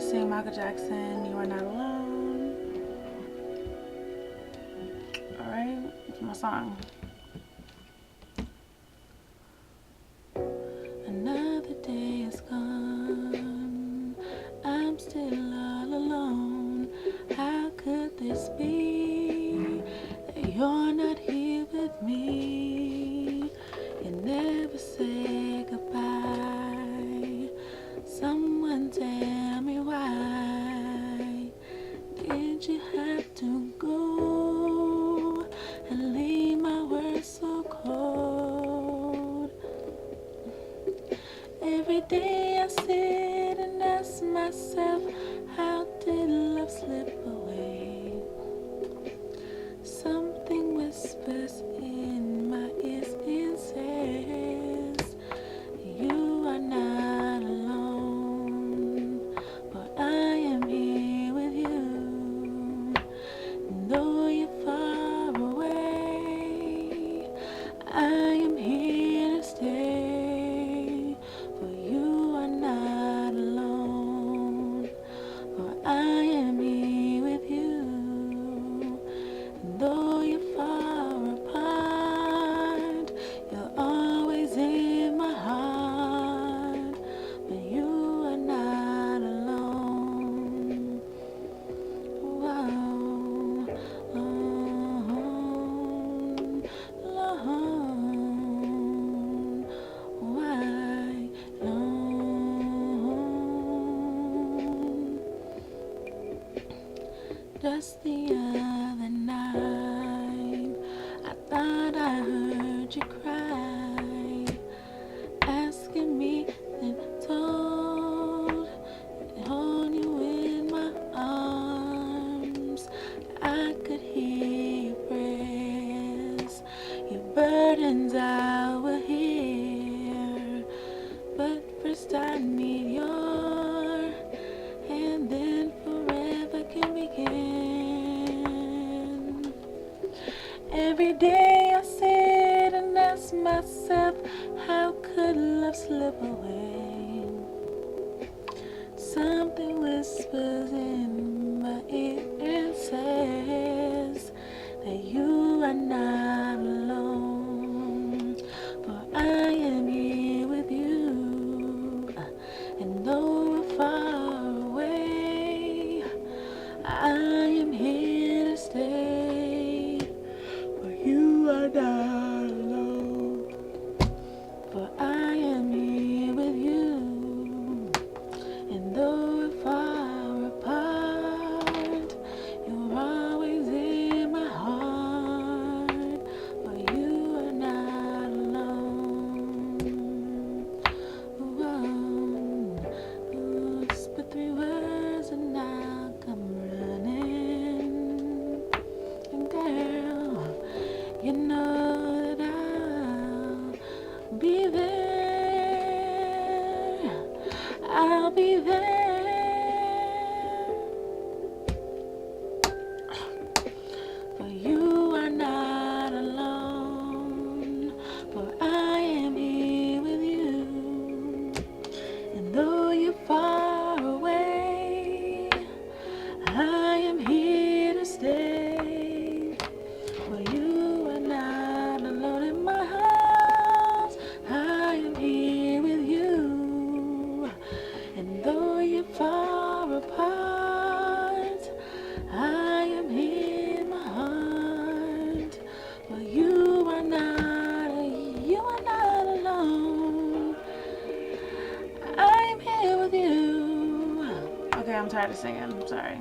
sing Michael Jackson, You Are Not Alone. Alright, it's my song. Another day is gone, I'm still all alone. How could this be, that you're not here with me? You never say goodbye. Someone tell me why did you have to go and leave my world so cold? Every day I sit and ask myself, how did love slip away? Something whispers in my ears and says, you are not alone, but I am here with you. And though you're far away, I am here to stay. For you are not alone, for I am here with you. And though you're far apart, you're always in my heart. But you are not alone. Whoa, alone, alone. Why alone? Just the other night, I thought I heard you cry, asking me, then told, hold you in my arms. I could hear your prayers, your burdens I will hear. But first I need your hand, then forever can begin. Every day I sit and ask myself, how could love slip away? Something whispers in my ear and says that you are not alone, for I am here with you. And though we're far away, I am here to stay. For you are not alone, for I am here with you. And though we're far apart, you're always in my heart. For you are not alone. Whoa, just put 3 words and I'll come running. And girl, you know that I'll be there. I'll be there. For you are not alone, for I am here with you. And though you're far away, I am here to stay. For you are not alone in my house, I am here with you. And though you're far apart, I am here in my heart. For you are not alone. I am here with you. Okay, I'm tired of singing. I'm sorry.